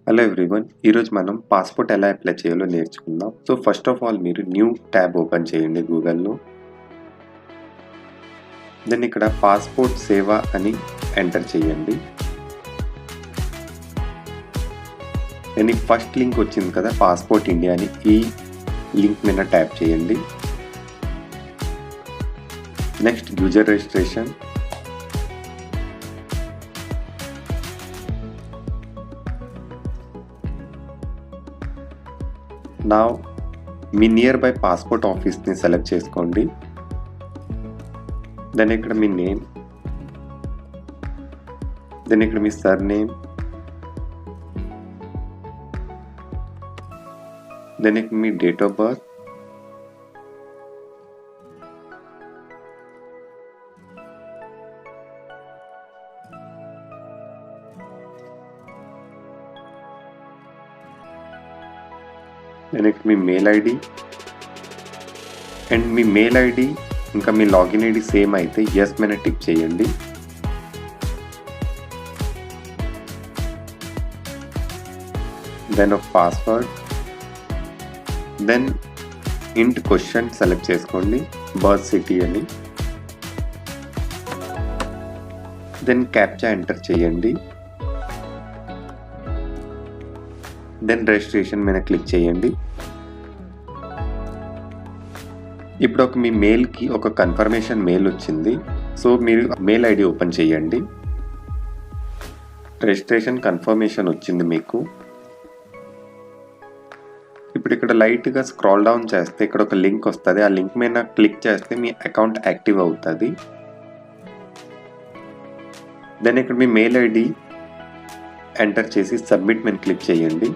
Hello everyone, ఈరోజు మనం passport ఎలా అప్లై చేయాలో నేర్చుకుందాం. సో ఫస్ట్ ఆఫ్ ఆల్ మీరు న్యూ ట్యాబ్ ఓపెన్ చేయండి గూగుల్లో. దెన్ ఇక్కడ పాస్పోర్ట్ సేవ అని ఎంటర్ చేయండి. దెన్ ఫస్ట్ లింక్ వచ్చింది కదా పాస్పోర్ట్ ఇండియా అని, ఈ లింక్ మీద ట్యాప్ చేయండి. Next user registration. నా మీ నియర్ బై పాస్పోర్ట్ ఆఫీస్ని సెలెక్ట్ చేసుకోండి. దెన్ ఇక్కడ మీ నేమ్, దెన్ ఇక్కడ మీ సర్ నేమ్, దెన్ ఇక్కడ మీ డేట్ ఆఫ్ బర్త్, దెన్ ఇక్కడ మీ మెయిల్ ఐడి. అండ్ మీ మెయిల్ ఐడి ఇంకా మీ లాగిన్ ఐడి సేమ్ అయితే ఎస్ మీద టిక్ చేయండి. దెన్ ఒక password, then hint question select చేసుకోండి, బర్త్ సిటీ అని. దెన్ క్యాప్చా ఎంటర్ చేయండి. దెన్ రిజిస్ట్రేషన్ మీద క్లిక్ చేయండి. ఇప్పుడు మీ మెయిల్కి ఒక కన్ఫర్మేషన్ మెయిల్ వచ్చింది. సో మీరు మెయిల్ ఐడి ఓపెన్ చేయండి. రిజిస్ట్రేషన్ కన్ఫర్మేషన్ వచ్చింది మీకు. ఇప్పుడు ఇక్కడ లైట్గా స్క్రాల్ డౌన్ చేస్తే ఇక్కడ ఒక లింక్ వస్తుంది. ఆ లింక్ మీద క్లిక్ చేస్తే మీ అకౌంట్ యాక్టివ్ అవుతుంది. దెన్ ఇక్కడ మీ మెయిల్ ఐడి ఎంటర్ చేసి సబ్మిట్ మీద క్లిక్ చేయండి.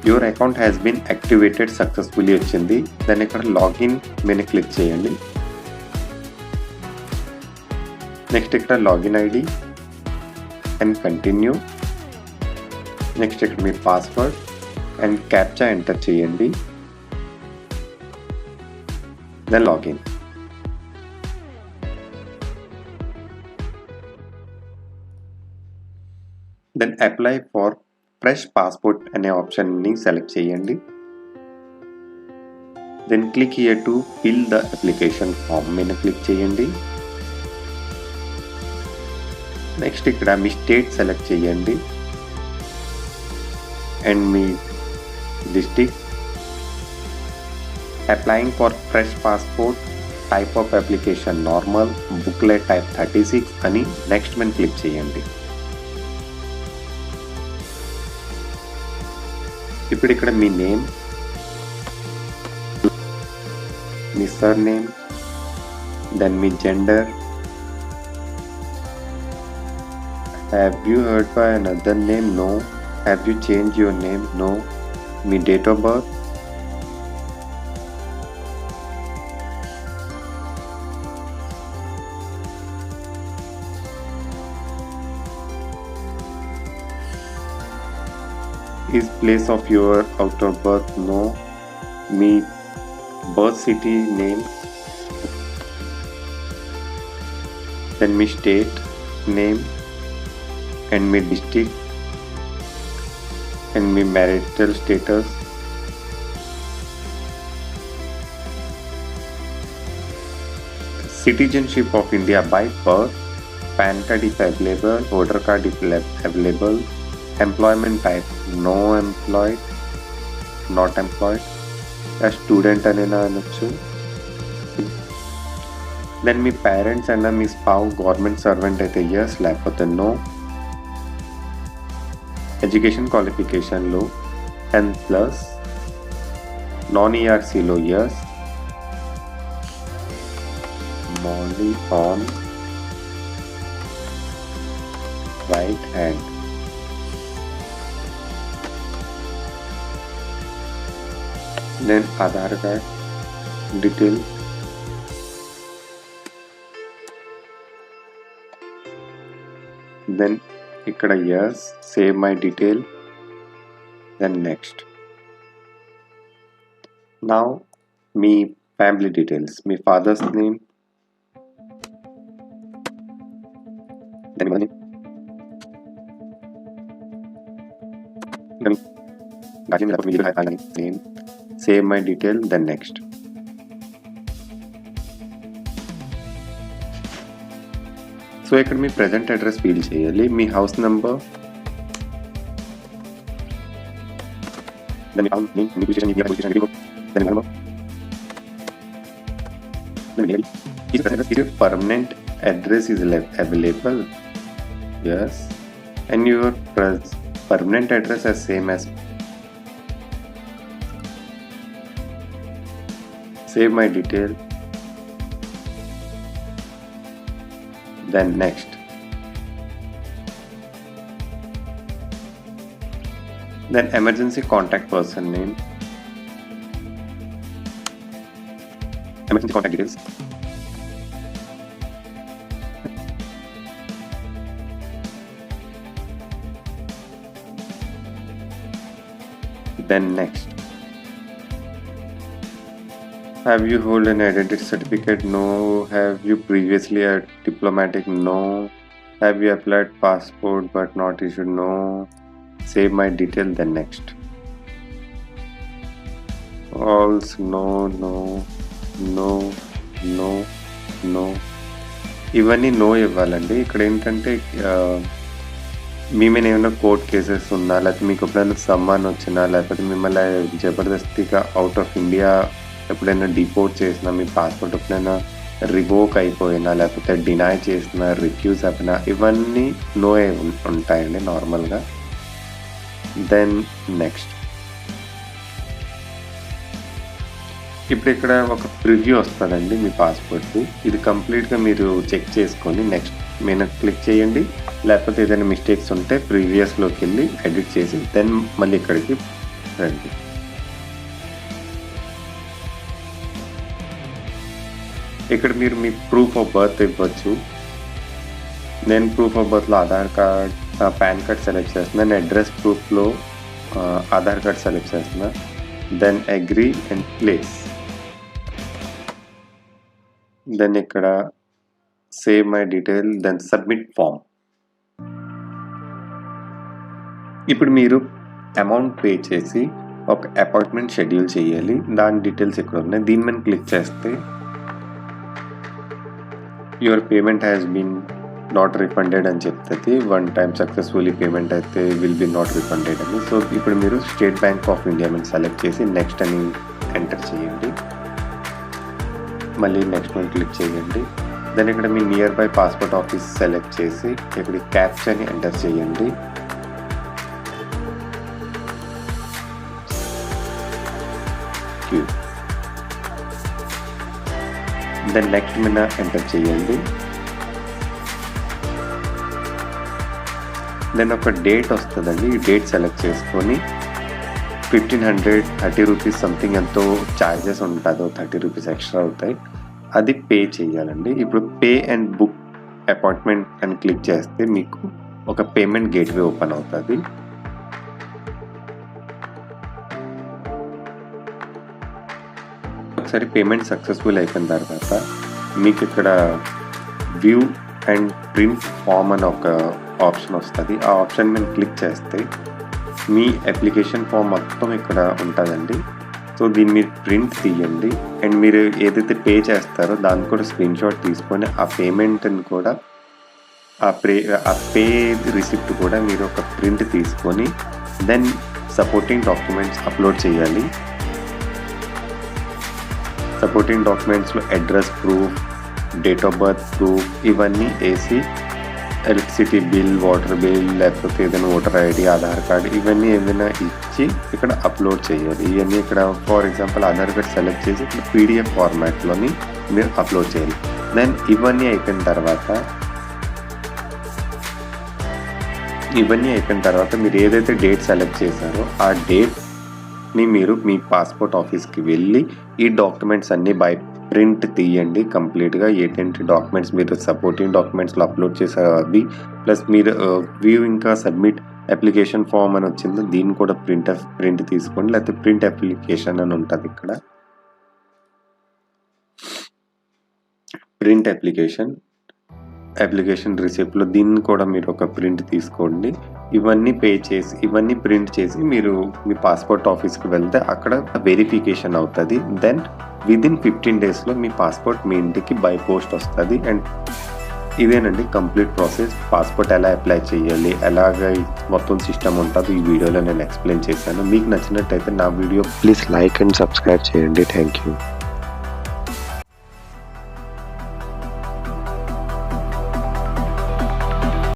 Your account has been activated successfully వచ్చింది. దాన్ని ఇక్కడ లాగిన్ మీద క్లిక్ చేయండి. నెక్స్ట్ ఇక్కడ login ID and continue. Next ఇక్కడ మీ పాస్వర్డ్ అండ్ క్యాప్చా ఎంటర్ చేయండి. Then login. Then apply for fresh passport అనే ఆప్షన్ని సెలెక్ట్ చేయండి. Then click here to fill the application form మీద క్లిక్ చేయండి. నెక్స్ట్ ఇక్కడ మీ స్టేట్ సెలెక్ట్ చేయండి అండ్ మీ district. Applying for fresh passport, type of application normal, booklet type 36 అని next మీద క్లిక్ చేయండి. ఇప్పుడు ఇక్కడ మీ నేమ్, మీ సర్ నేమ్, దెన్ మీ gender. Have you heard by another name? No. Have you change your name? No. మీ date of birth, is place of your out of birth? No. Me birth city name, then me state name and me district and me marital status. Citizenship of India by birth, PAN card if available, voter card if available. Employment type no employed, not employed, a student anena anochu. Then మీ parents అయినా మీ spouse government servant అయితే yes, లేకపోతే no. Education క్వాలిఫికేషన్లో 10+, non ఈఆర్సీలో yes, మోన్లీ on right hand. Then Aadhaar card detail, then ikkada yes, save my detail, then next. Now me family details, me father's name, then name, save my detail, then next. So ఇక్కడ మీ present address fill చేయాలి, మీ house number, permanent address is available, yes, and your permanent address is same as save my detail, then next. Then emergency contact person name, emergency contact details, then next. Have you hold an identity certificate? No. Have you previously a diplomatic? No. Have you applied passport but not issued? No. Save my detail, then next. Also no, no, no, no, no. ఇవన్నీ no ఇవ్వాలండి. ఇక్కడ ఏంటంటే మీ మీద ఏమైనా court cases ఉన్నా, లేకపోతే మీకు ఎప్పుడైనా సమ్మాన్ వచ్చినా, లేకపోతే మిమ్మల్ని జబర్దస్తిగా అవుట్ ఆఫ్ ఇండియా ఎప్పుడైనా డిపోర్ట్ చేసినా, మీ పాస్పోర్ట్ ఎప్పుడైనా రివోక్ అయిపోయినా, లేకపోతే డినై చేసినా, రిఫ్యూజ్ అయిపోయినా, ఇవన్నీ నో ఉంటాయండి నార్మల్గా. Then next. ఇప్పుడు ఇక్కడ ఒక ప్రివ్యూ వస్తుందండి మీ పాస్పోర్ట్. ఇది కంప్లీట్గా మీరు చెక్ చేసుకొని నెక్స్ట్ మీద క్లిక్ చేయండి. లేకపోతే ఏదైనా మిస్టేక్స్ ఉంటే ప్రీవియస్లోకి వెళ్ళి ఎడిట్ చేసి దెన్ మళ్ళీ ఇక్కడికి రండి. ఇక్కడ మీరు మీ ప్రూఫ్ ఆఫ్ బర్త్ ఇవ్వచ్చు. నేను ప్రూఫ్ ఆఫ్ బర్త్లో Aadhaar card, PAN card select చేస్తున్నాను. అడ్రస్ ప్రూఫ్లో ఆధార్ కార్డ్ సెలెక్ట్ చేస్తున్నా. Then agree and place. దెన్ ఇక్కడ save my detail, then submit form. ఇప్పుడు మీరు అమౌంట్ పే చేసి ఒక అపాయింట్మెంట్ షెడ్యూల్ చేయాలి. దాని డీటెయిల్స్ ఇక్కడ ఉన్నాయి. దీని మీద క్లిక్ చేస్తే your payment has been not refunded అని చెప్తుంది. 1 time సక్సెస్ఫుల్లీ పేమెంట్ అయితే విల్ బి నాట్ రిఫండెడ్ అని. సో ఇప్పుడు మీరు స్టేట్ బ్యాంక్ ఆఫ్ ఇండియా మీద సెలెక్ట్ చేసి నెక్స్ట్ అని ఎంటర్ చేయండి. మళ్ళీ నెక్స్ట్ మీద క్లిక్ చేయండి. దెన్ ఇక్కడ మీ near by passport office select చేసి ఇక్కడ క్యాప్చాని ఎంటర్ చేయండి. దెన్ నెక్స్ట్ మీద ఎంటర్ చేయండి. దెన్ ఒక డేట్ వస్తుందండి. ఈ డేట్ సెలెక్ట్ చేసుకొని 1530 రూపీస్ సంథింగ్ ఎంతో ఛార్జెస్ ఉంటుందో 30 రూపీస్ ఎక్స్ట్రా అవుతాయి. అది పే చేయాలండి. ఇప్పుడు పే అండ్ బుక్ అపాయింట్మెంట్ అని క్లిక్ చేస్తే మీకు ఒక పేమెంట్ గేట్వే ఓపెన్ అవుతుంది. ఒకసారి పేమెంట్ సక్సెస్ఫుల్ అయిపోయిన తర్వాత మీకు ఇక్కడ వ్యూ అండ్ ప్రింట్ ఫామ్ అని ఒక ఆప్షన్ వస్తుంది. ఆ ఆప్షన్ మీద క్లిక్ చేస్తే మీ అప్లికేషన్ ఫామ్ మొత్తం ఇక్కడ ఉంటుందండి. సో దీన్ని మీరు ప్రింట్ తీయండి. అండ్ మీరు ఏదైతే పే చేస్తారో దాన్ని కూడా స్క్రీన్ షాట్ తీసుకొని ఆ పేమెంట్ని కూడా ఆ పే రిసిప్ట్ కూడా మీరు ఒక ప్రింట్ తీసుకొని దెన్ సపోర్టింగ్ డాక్యుమెంట్స్ అప్లోడ్ చేయాలి. సపోర్టింగ్ డాక్యుమెంట్స్లో address proof, date of birth proof ఇవన్నీ వేసి ఎలక్ట్రిసిటీ బిల్, వాటర్ బిల్, లేకపోతే ఏదైనా ఓటర్ ఐడి, ఆధార్ కార్డ్ ఇవన్నీ ఏదైనా ఇచ్చి ఇక్కడ అప్లోడ్ చేయాలి. ఇవన్నీ ఇక్కడ for example Aadhaar card select చేసి ఇక్కడ PDF ఫార్మాట్లోని మీరు అప్లోడ్ చేయాలి. దెన్ ఇవన్నీ అయిపోయిన తర్వాత మీరు ఏదైతే డేట్ సెలెక్ట్ చేశారో ఆ డేట్ని మీరు మీ పాస్పోర్ట్ ఆఫీస్కి వెళ్ళి ఈ డాక్యుమెంట్స్ అన్నీ బై ప్రింట్ తీయండి. కంప్లీట్గా ఏంటంటే డాక్యుమెంట్స్ మీరు సపోర్టింగ్ డాక్యుమెంట్స్లో అప్లోడ్ చేశారు అవి, ప్లస్ మీరు వ్యూ ఇంకా సబ్మిట్ అప్లికేషన్ ఫామ్ అని వచ్చింది దీన్ని కూడా ప్రింట్ తీసుకోండి. లేకపోతే ప్రింట్ అప్లికేషన్ అని ఉంటుంది. ఇక్కడ ప్రింట్ అప్లికేషన్ అప్లికేషన్ రిసిప్ట్లో దీన్ని కూడా మీరు ఒక ప్రింట్ తీసుకోండి. ఇవన్నీ ప్రింట్ చేసి మీరు మీ పాస్‌పోర్ట్ ఆఫీస్‌కి వెళ్తే అక్కడ వెరిఫికేషన్ అవుతది. దెన్ విదిన్ 15 డేస్‌లో మీ పాస్‌పోర్ట్ మీ ఇంటికి బై పోస్ట్ వస్తది. అండ్ ఇదేనండి కంప్లీట్ ప్రాసెస్. పాస్‌పోర్ట్ ఎలా అప్లై చేయాలి, ఎలాగ మొత్తం సిస్టమ్ ఉంటదో ఈ వీడియోలో నేను ఎక్స్‌ప్లెయిన్ చేశాను. మీకు నచ్చినట్టయితే నా video please like and subscribe చేయండి. Thank you.